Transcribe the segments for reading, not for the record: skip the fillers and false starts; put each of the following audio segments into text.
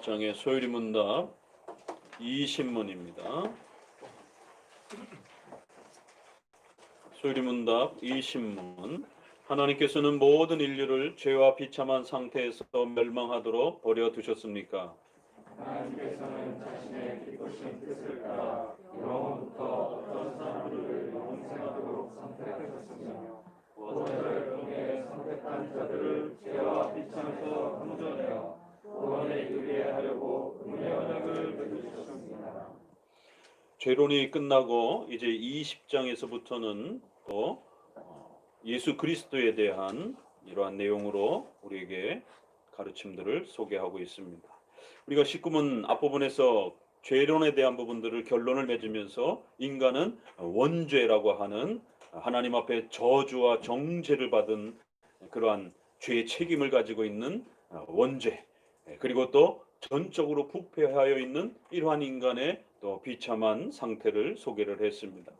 20장의 소율이문답 20문입니다. 소율이문답 20문. 하나님께서는 모든 인류를 죄와 비참한 상태에서 멸망하도록 버려 두셨습니까? 하나님께서는 자신의 기쁘신 뜻을 따라 영원부터 어떤 사람들을 영생하도록 선택하셨으며 구원을 통해 선택한 자들을 죄와 비참에서 건져내어 구원에 이르게 하려고 은혜 언약을 맺으셨습니다. 죄론이 끝나고 이제 20장에서부터는 또 예수 그리스도에 대한 이러한 내용으로 우리에게 가르침들을 소개하고 있습니다. 우리가 19문 앞부분에서 죄론에 대한 부분들을 결론을 맺으면서 인간은 원죄라고 하는 하나님 앞에 저주와 정죄를 받은 그러한 죄의 책임을 가지고 있는 원죄, 그리고 또 전적으로 부패하여 있는 이러한 인간의 또 비참한 상태를 소개를 했습니다.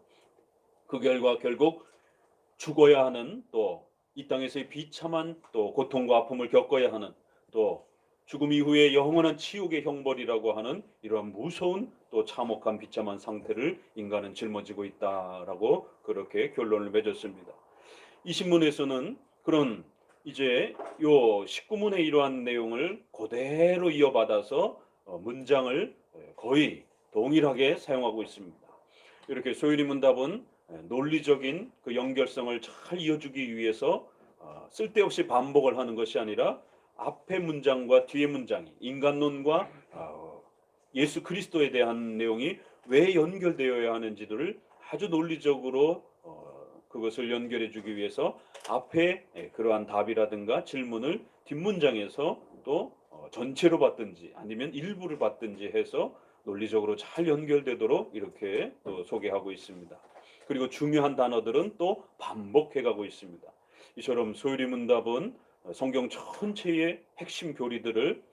그 결과 결국 죽어야 하는, 또 이 땅에서의 비참한 또 고통과 아픔을 겪어야 하는, 또 죽음 이후에 영원한 치욕의 형벌이라고 하는 이러한 무서운 또 참혹한 비참한 상태를 인간은 짊어지고 있다라고 그렇게 결론을 맺었습니다. 이 신문에서는 그런 이제 요 19문의 이러한 내용을 그대로 이어받아서 문장을 거의 동일하게 사용하고 있습니다. 이렇게 소율이 문답은 논리적인 그 연결성을 잘 이어주기 위해서 쓸데없이 반복을 하는 것이 아니라 앞의 문장과 뒤의 문장이 인간론과 예수 그리스도에 대한 내용이 왜 연결되어야 하는지를 아주 논리적으로 그것을 연결해 주기 위해서 앞에 그러한 답이라든가 질문을 뒷문장에서 또 전체로 받든지 아니면 일부를 받든지 해서 논리적으로 잘 연결되도록 이렇게 또 소개하고 있습니다. 그리고 중요한 단어들은 또 반복해 가고 있습니다. 이처럼 소율이문답은 성경 전체의 핵심 교리들을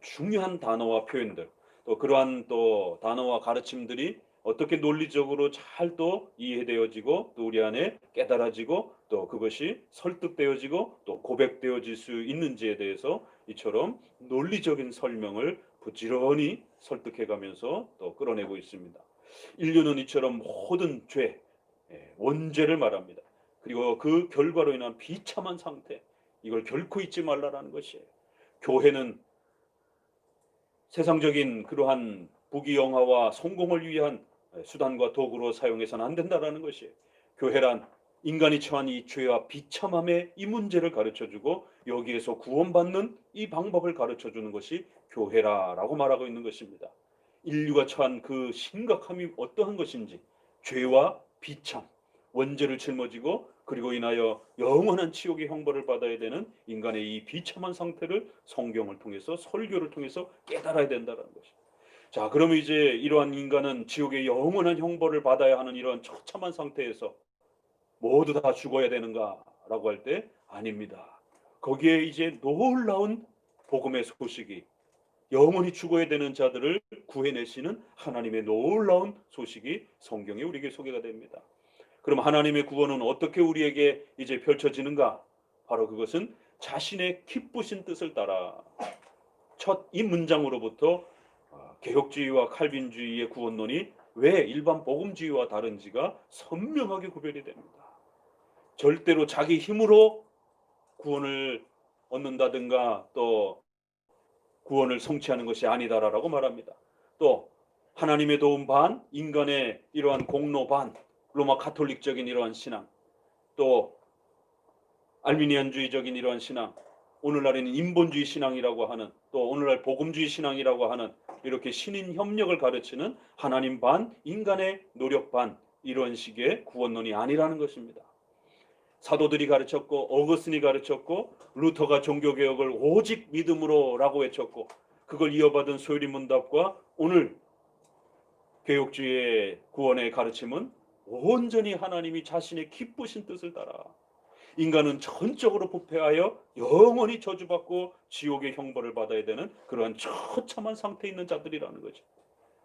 중요한 단어와 표현들, 또 그러한 또 단어와 가르침들이 어떻게 논리적으로 잘 또 이해되어지고 또 우리 안에 깨달아지고 또 그것이 설득되어지고 또 고백되어질 수 있는지에 대해서 이처럼 논리적인 설명을 부지런히 설득해가면서 또 끌어내고 있습니다. 인류는 이처럼 모든 죄, 원죄를 말합니다. 그리고 그 결과로 인한 비참한 상태, 이걸 결코 잊지 말라라는 것이에요. 교회는 세상적인 그러한 부귀영화와 성공을 위한 수단과 도구로 사용해서는 안 된다라는 것이에요. 교회란 인간이 처한 이 죄와 비참함의 이 문제를 가르쳐주고 여기에서 구원받는 이 방법을 가르쳐주는 것이 교회라라고 말하고 있는 것입니다. 인류가 처한 그 심각함이 어떠한 것인지, 죄와 비참, 원죄를 짊어지고 그리고 인하여 영원한 치욕의 형벌을 받아야 되는 인간의 이 비참한 상태를 성경을 통해서 설교를 통해서 깨달아야 된다는 것입니다. 자, 그러면 이제 이러한 인간은 지옥의 영원한 형벌을 받아야 하는 이러한 처참한 상태에서 모두 다 죽어야 되는가라고 할 때 아닙니다. 거기에 이제 놀라운 복음의 소식이, 영원히 죽어야 되는 자들을 구해내시는 하나님의 놀라운 소식이 성경에 우리에게 소개가 됩니다. 그럼 하나님의 구원은 어떻게 우리에게 이제 펼쳐지는가? 바로 그것은 자신의 기쁘신 뜻을 따라. 첫 이 문장으로부터 개혁주의와 칼빈주의의 구원론이 왜 일반 복음주의와 다른지가 선명하게 구별이 됩니다. 절대로 자기 힘으로 구원을 얻는다든가 또 구원을 성취하는 것이 아니다라고 말합니다. 또 하나님의 도움 반, 인간의 이러한 공로 반, 로마 가톨릭적인 이러한 신앙, 또 알미니안주의적인 이러한 신앙, 오늘날에는 인본주의 신앙이라고 하는, 또 오늘날 복음주의 신앙이라고 하는 이렇게 신인 협력을 가르치는 하나님 반, 인간의 노력 반, 이런 식의 구원론이 아니라는 것입니다. 사도들이 가르쳤고 어거스틴이 가르쳤고 루터가 종교개혁을 오직 믿음으로라고 외쳤고 그걸 이어받은 소율이문답과 오늘 개혁주의의 구원의 가르침은 온전히 하나님이 자신의 기쁘신 뜻을 따라 인간은 전적으로 부패하여 영원히 저주받고 지옥의 형벌을 받아야 되는 그러한 처참한 상태에 있는 자들이라는 거죠.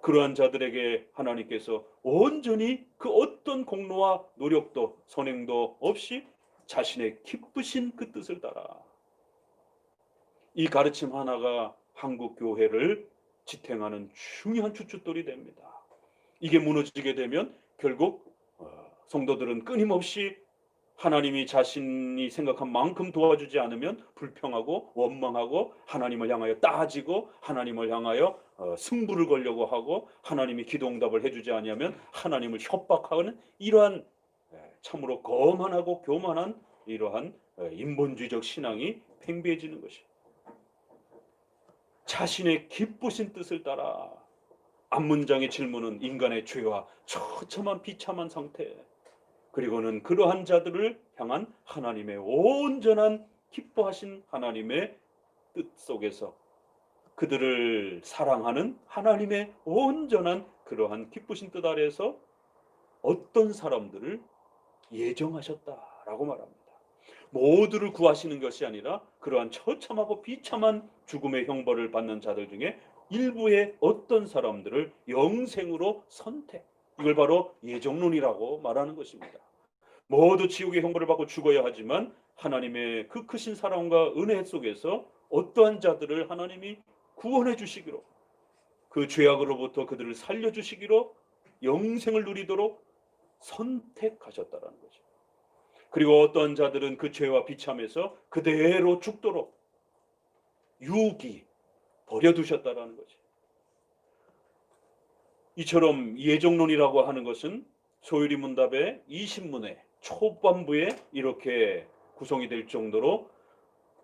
그러한 자들에게 하나님께서 온전히 그 어떤 공로와 노력도 선행도 없이 자신의 기쁘신 그 뜻을 따라, 이 가르침 하나가 한국 교회를 지탱하는 중요한 주춧돌이 됩니다. 이게 무너지게 되면 결국 성도들은 끊임없이 하나님이 자신이 생각한 만큼 도와주지 않으면 불평하고 원망하고 하나님을 향하여 따지고 하나님을 향하여 승부를 걸려고 하고 하나님이 기도응답을 해주지 않으면 하나님을 협박하는 이러한 참으로 거만하고 교만한 이러한 인본주의적 신앙이 팽배해지는 것이에요. 자신의 기쁘신 뜻을 따라 앞문장의 질문은 인간의 죄와 처참한 비참한 상태, 그리고는 그러한 자들을 향한 하나님의 온전한 기뻐하신 하나님의 뜻 속에서 그들을 사랑하는 하나님의 온전한 그러한 기쁘신 뜻 아래에서 어떤 사람들을 예정하셨다라고 말합니다. 모두를 구하시는 것이 아니라 그러한 처참하고 비참한 죽음의 형벌을 받는 자들 중에 일부의 어떤 사람들을 영생으로 선택, 이걸 바로 예정론이라고 말하는 것입니다. 모두 지옥의 형벌을 받고 죽어야 하지만 하나님의 그 크신 사랑과 은혜 속에서 어떠한 자들을 하나님이 구원해 주시기로, 그 죄악으로부터 그들을 살려주시기로 영생을 누리도록 선택하셨다라는 거죠. 그리고 어떠한 자들은 그 죄와 비참해서 그대로 죽도록 유기 버려두셨다라는 거죠. 이처럼 예정론이라고 하는 것은 소유리 문답의 20문의 초반부에 이렇게 구성이 될 정도로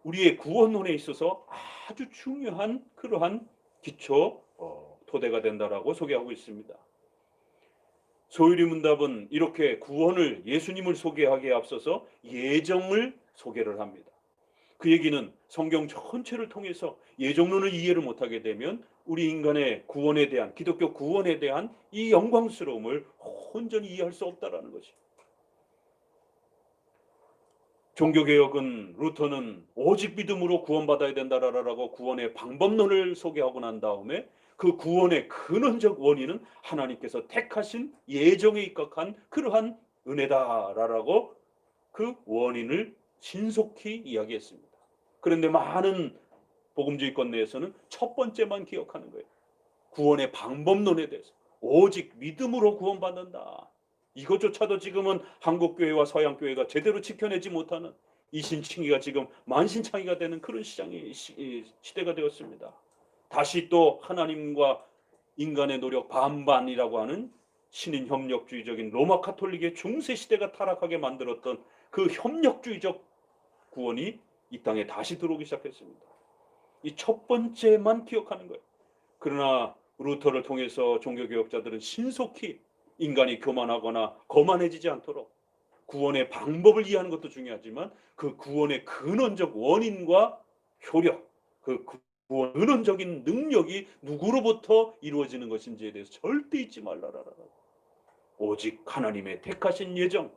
우리의 구원론에 있어서 아주 중요한 그러한 기초 토대가 된다라고 소개하고 있습니다. 소유리 문답은 이렇게 구원을, 예수님을 소개하기에 앞서서 예정을 소개를 합니다. 그 얘기는 성경 전체를 통해서 예정론을 이해를 못하게 되면 우리 인간의 구원에 대한, 기독교 구원에 대한 이 영광스러움을 온전히 이해할 수 없다라는 것이. 종교개혁은, 루터는 오직 믿음으로 구원받아야 된다라고 구원의 방법론을 소개하고 난 다음에 그 구원의 근원적 원인은 하나님께서 택하신 예정에 입각한 그러한 은혜다라고 그 원인을 신속히 이야기했습니다. 그런데 많은 복음주의권 내에서는 첫 번째만 기억하는 거예요. 구원의 방법론에 대해서. 오직 믿음으로 구원받는다. 이것조차도 지금은 한국교회와 서양교회가 제대로 지켜내지 못하는 이신칭의가 지금 만신창이가 되는 그런 시대가 되었습니다. 다시 또 하나님과 인간의 노력 반반이라고 하는 신인 협력주의적인 로마 카톨릭의 중세시대가 타락하게 만들었던 그 협력주의적 구원이 이 땅에 다시 들어오기 시작했습니다. 이 첫 번째만 기억하는 거예요. 그러나 루터를 통해서 종교개혁자들은 신속히 인간이 교만하거나 거만해지지 않도록 구원의 방법을 이해하는 것도 중요하지만 그 구원의 근원적 원인과 효력, 그 구원 근원적인 능력이 누구로부터 이루어지는 것인지에 대해서 절대 잊지 말라라고. 오직 하나님의 택하신 예정,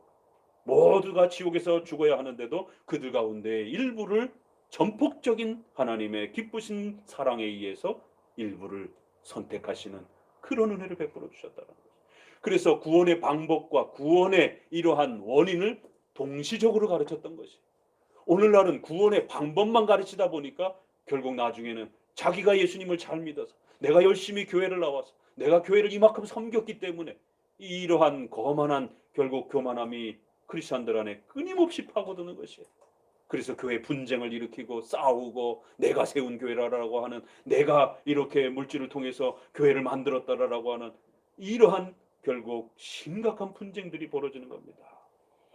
모두가 지옥에서 죽어야 하는데도 그들 가운데 일부를 전폭적인 하나님의 기쁘신 사랑에 의해서 일부를 선택하시는 그런 은혜를 베풀어 주셨다는 거죠. 그래서 구원의 방법과 구원의 이러한 원인을 동시적으로 가르쳤던 것이. 오늘날은 구원의 방법만 가르치다 보니까 결국 나중에는 자기가 예수님을 잘 믿어서, 내가 열심히 교회를 나와서, 내가 교회를 이만큼 섬겼기 때문에 이러한 거만한 결국 교만함이 크리스천들 안에 끊임없이 파고드는 것이에요. 그래서 교회 분쟁을 일으키고 싸우고, 내가 세운 교회라고 하는, 내가 이렇게 물질을 통해서 교회를 만들었다라고 하는 이러한 결국 심각한 분쟁들이 벌어지는 겁니다.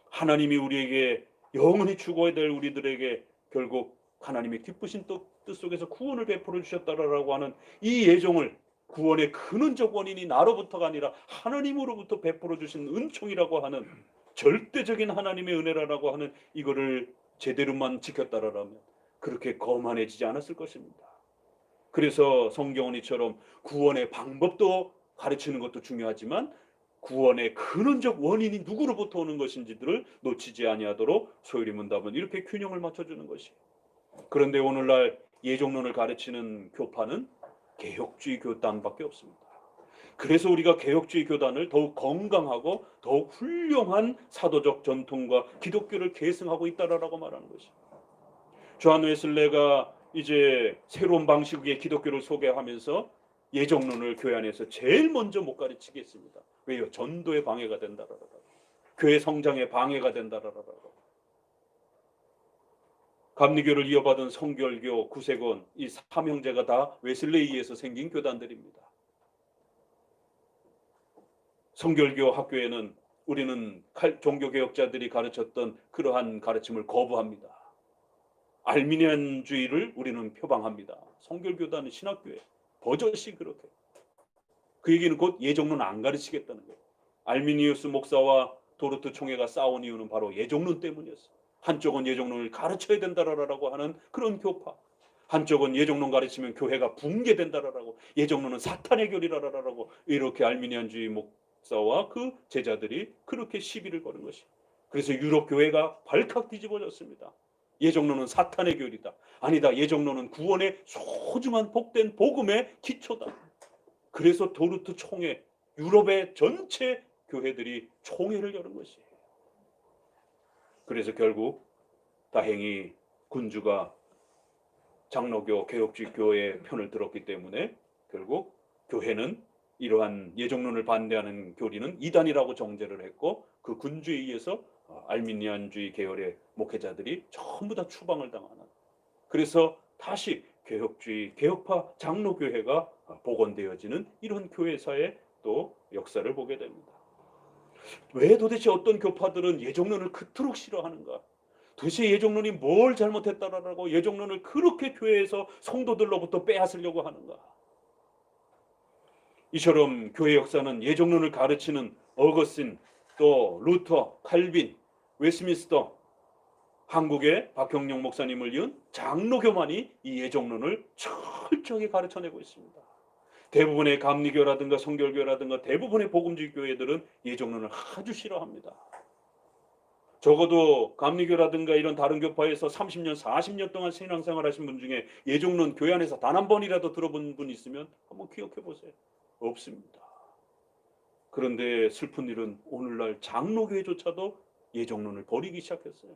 하나님이 우리에게 영원히 죽어야 될 우리들에게 결국 하나님의 기쁘신 뜻 속에서 구원을 베풀어 주셨다라고 하는 이 예정을, 구원의 근원적 원인이 나로부터가 아니라 하나님으로부터 베풀어 주신 은총이라고 하는, 절대적인 하나님의 은혜라고 하는 이거를 제대로만 지켰다라면 그렇게 거만해지지 않았을 것입니다. 그래서 성경은 이처럼 구원의 방법도 가르치는 것도 중요하지만 구원의 근원적 원인이 누구로부터 오는 것인지들을 놓치지 아니하도록 소유리 문답은 이렇게 균형을 맞춰주는 것이에요. 그런데 오늘날 예정론을 가르치는 교파는 개혁주의 교단밖에 없습니다. 그래서 우리가 개혁주의 교단을 더욱 건강하고 더욱 훌륭한 사도적 전통과 기독교를 계승하고 있다라고 말하는 것이죠. 존 웨슬레가 이제 새로운 방식의 기독교를 소개하면서 예정론을 교회 안에서 제일 먼저 못 가르치겠습니다. 왜요? 전도에 방해가 된다라라고. 교회 성장에 방해가 된다라라고. 감리교를 이어받은 성결교, 구세군 이 삼형제가 다 웨슬레이에서 생긴 교단들입니다. 성결교 학교에는 우리는 종교개혁자들이 가르쳤던 그러한 가르침을 거부합니다. 알미니안주의를 우리는 표방합니다. 성결교단은 신학교에 버젓이 그렇게. 그 얘기는 곧 예정론 안 가르치겠다는 거예요. 알미니우스 목사와 도르트 총회가 싸운 이유는 바로 예정론 때문이었어요. 한쪽은 예정론을 가르쳐야 된다라고 하는 그런 교파, 한쪽은 예정론 가르치면 교회가 붕괴된다라고, 예정론은 사탄의 교리라라고, 이렇게 알미니안주의 목사와 그 제자들이 그렇게 시비를 거는 것이. 그래서 유럽 교회가 발칵 뒤집어졌습니다. 예정론은 사탄의 교리다. 아니다. 예정론은 구원의 소중한 복된 복음의 기초다. 그래서 도르트 총회, 유럽의 전체 교회들이 총회를 여는 것이에요. 그래서 결국 다행히 군주가 장로교, 개혁주의 교회의 편을 들었기 때문에 결국 교회는 이러한 예정론을 반대하는 교리는 이단이라고 정죄를 했고, 그 군주에 의해서 알미니안주의 계열의 목회자들이 전부 다 추방을 당하는, 그래서 다시 개혁주의, 개혁파 장로교회가 복원되어지는 이런 교회사의 또 역사를 보게 됩니다. 왜 도대체 어떤 교파들은 예정론을 그토록 싫어하는가? 도대체 예정론이 뭘 잘못했다라고 예정론을 그렇게 교회에서 성도들로부터 빼앗으려고 하는가? 이처럼 교회 역사는 예정론을 가르치는 어거스틴, 또 루터, 칼빈, 웨스민스터, 한국의 박형룡 목사님을 이은 장로교만이 이 예정론을 철저히 가르쳐내고 있습니다. 대부분의 감리교라든가 성결교라든가 대부분의 복음주의 교회들은 예정론을 아주 싫어합니다. 적어도 감리교라든가 이런 다른 교파에서 30년, 40년 동안 신앙생활 하신 분 중에 예정론 교회 안에서 단 한 번이라도 들어본 분 있으면 한번 기억해 보세요. 없습니다. 그런데 슬픈 일은 오늘날 장로교회조차도 예정론을 버리기 시작했어요.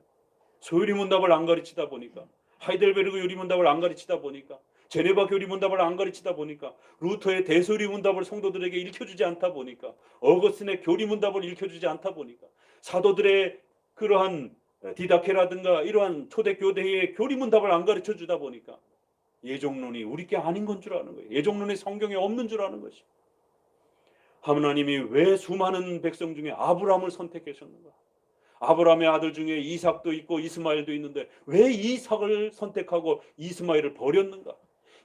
소유리문답을 안 가르치다 보니까, 하이델베르그 유리문답을 안 가르치다 보니까, 제네바 교리문답을 안 가르치다 보니까, 루터의 대소리문답을 성도들에게 읽혀주지 않다 보니까, 어거스틴의 교리문답을 읽혀주지 않다 보니까, 사도들의 그러한 디다케라든가 이러한 초대교대의 교리문답을 안 가르쳐주다 보니까 예정론이 우리 게 아닌 건 줄 아는 거예요. 예정론이 성경에 없는 줄 아는 것이. 하나님이 왜 수많은 백성 중에 아브라함을 선택하셨는가? 아브라함의 아들 중에 이삭도 있고 이스마엘도 있는데 왜 이삭을 선택하고 이스마엘을 버렸는가?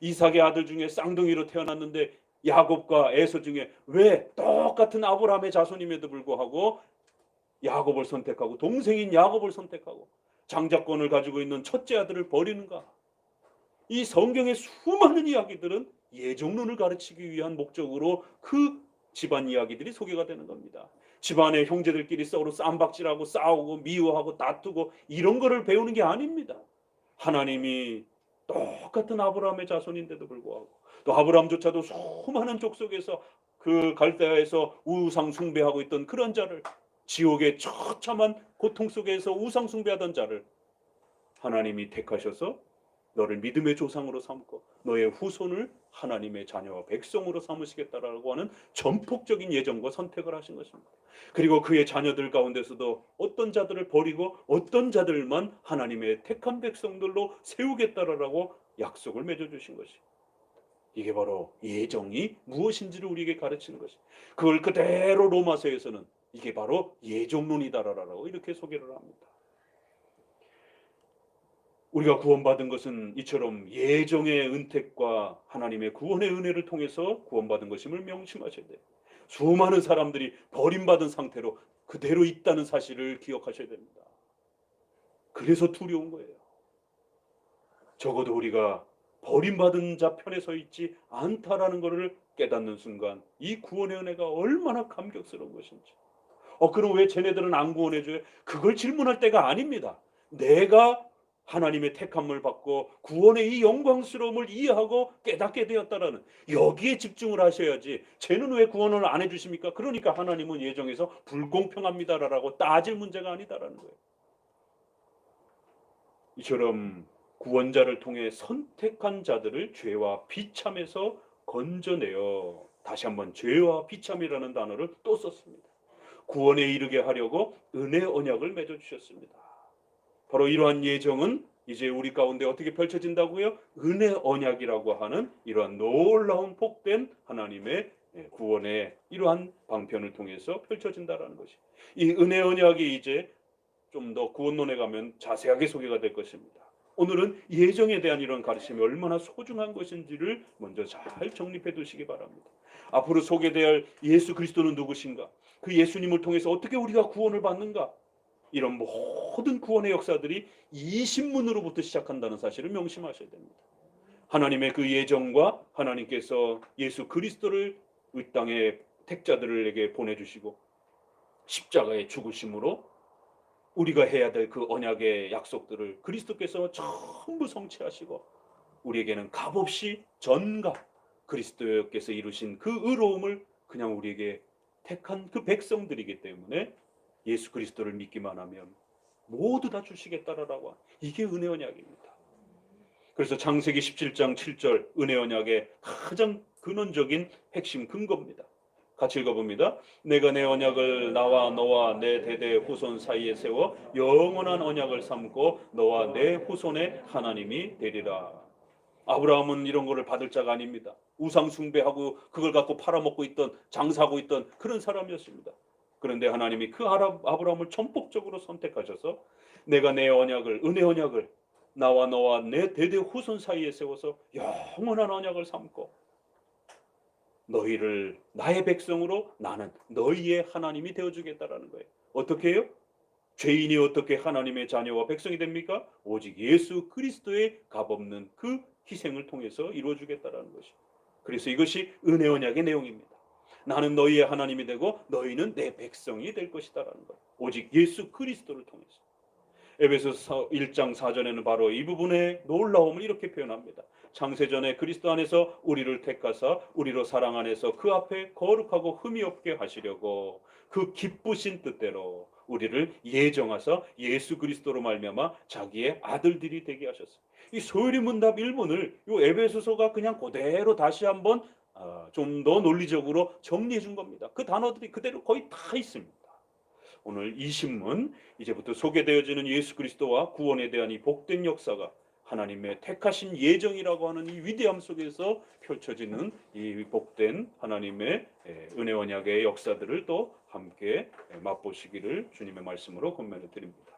이삭의 아들 중에 쌍둥이로 태어났는데 야곱과 에서 중에 왜 똑같은 아브라함의 자손임에도 불구하고 야곱을 선택하고 동생인 야곱을 선택하고 장자권을 가지고 있는 첫째 아들을 버리는가? 이 성경의 수많은 이야기들은 예정론을 가르치기 위한 목적으로 그 집안 이야기들이 소개가 되는 겁니다. 집안의 형제들끼리 서로 쌈박질하고 싸우고 미워하고 다투고 이런 거를 배우는 게 아닙니다. 하나님이 똑같은 아브라함의 자손인데도 불구하고, 또 아브라함조차도 수많은 족속에서 그 갈대아에서 우상 숭배하고 있던 그런 자를, 지옥의 처참한 고통 속에서 우상 숭배하던 자를 하나님이 택하셔서 너를 믿음의 조상으로 삼고 너의 후손을 하나님의 자녀와 백성으로 삼으시겠다라고 하는 전폭적인 예정과 선택을 하신 것입니다. 그리고 그의 자녀들 가운데서도 어떤 자들을 버리고 어떤 자들만 하나님의 택한 백성들로 세우겠다라고 약속을 맺어주신 것이, 이게 바로 예정이 무엇인지를 우리에게 가르치는 것이, 그걸 그대로 로마서에서는 이게 바로 예정론이다라고 이렇게 소개를 합니다. 우리가 구원받은 것은 이처럼 예정의 은택과 하나님의 구원의 은혜를 통해서 구원받은 것임을 명심하셔야 돼요. 수많은 사람들이 버림받은 상태로 그대로 있다는 사실을 기억하셔야 됩니다. 그래서 두려운 거예요. 적어도 우리가 버림받은 자 편에 서 있지 않다라는 것을 깨닫는 순간 이 구원의 은혜가 얼마나 감격스러운 것인지. 그럼 왜 쟤네들은 안 구원해줘요? 그걸 질문할 때가 아닙니다. 내가 하나님의 택함을 받고 구원의 이 영광스러움을 이해하고 깨닫게 되었다라는, 여기에 집중을 하셔야지 쟤는 왜 구원을 안 해주십니까? 그러니까 하나님은 예정에서 불공평합니다라고 따질 문제가 아니다라는 거예요. 이처럼 구원자를 통해 선택한 자들을 죄와 비참에서 건져내어 다시 한번 죄와 비참이라는 단어를 또 썼습니다. 구원에 이르게 하려고 은혜 언약을 맺어주셨습니다. 바로 이러한 예정은 이제 우리 가운데 어떻게 펼쳐진다고요? 은혜 언약이라고 하는 이러한 놀라운 복된 하나님의 구원의 이러한 방편을 통해서 펼쳐진다라는 것이. 이 은혜 언약이 이제 좀 더 구원론에 가면 자세하게 소개가 될 것입니다. 오늘은 예정에 대한 이런 가르침이 얼마나 소중한 것인지를 먼저 잘 정립해 두시기 바랍니다. 앞으로 소개될 예수 그리스도는 누구신가? 그 예수님을 통해서 어떻게 우리가 구원을 받는가? 이런 모든 구원의 역사들이 이 신문으로부터 시작한다는 사실을 명심하셔야 됩니다. 하나님의 그 예정과 하나님께서 예수 그리스도를 이 땅의 택자들에게 보내주시고 십자가의 죽으심으로 우리가 해야 될 그 언약의 약속들을 그리스도께서 전부 성취하시고 우리에게는 값없이 전가 그리스도께서 이루신 그 의로움을 그냥 우리에게 택한 그 백성들이기 때문에 예수 그리스도를 믿기만 하면 모두 다 주시겠다라고 하는 이게 은혜 언약입니다. 그래서 창세기 17장 7절 은혜 언약의 가장 근원적인 핵심 근거입니다. 같이 읽어봅니다. 내가 내 언약을 나와 너와 내 대대 후손 사이에 세워 영원한 언약을 삼고 너와 내 후손의 하나님이 되리라. 아브라함은 이런 거를 받을 자가 아닙니다. 우상 숭배하고 그걸 갖고 팔아먹고 있던 장사하고 있던 그런 사람이었습니다. 그런데 하나님이 그 아브라함을 전폭적으로 선택하셔서 내가 내 언약을 은혜 언약을 나와 너와 내 대대 후손 사이에 세워서 영원한 언약을 삼고 너희를 나의 백성으로 나는 너희의 하나님이 되어주겠다라는 거예요. 어떻게 해요? 죄인이 어떻게 하나님의 자녀와 백성이 됩니까? 오직 예수 그리스도의 값없는 그 희생을 통해서 이루어주겠다라는 것이죠. 그래서 이것이 은혜 언약의 내용입니다. 나는 너희의 하나님이 되고 너희는 내 백성이 될 것이다라는 것. 오직 예수 그리스도를 통해서. 에베소서 1장 4절에는 바로 이 부분의 놀라움을 이렇게 표현합니다. 창세전에 그리스도 안에서 우리를 택하사 우리로 사랑 안에서 그 앞에 거룩하고 흠이 없게 하시려고 그 기쁘신 뜻대로 우리를 예정하사 예수 그리스도로 말미암아 자기의 아들들이 되게 하셨어요. 이 소요리 문답 1문을 이 에베소서가 그냥 그대로 다시 한번 좀 더 논리적으로 정리해 준 겁니다. 그 단어들이 그대로 거의 다 있습니다. 오늘 이 신문 이제부터 소개되어지는 예수 그리스도와 구원에 대한 이 복된 역사가 하나님의 택하신 예정이라고 하는 이 위대함 속에서 펼쳐지는 이 복된 하나님의 은혜 언약의 역사들을 또 함께 맛보시기를 주님의 말씀으로 권면해 드립니다.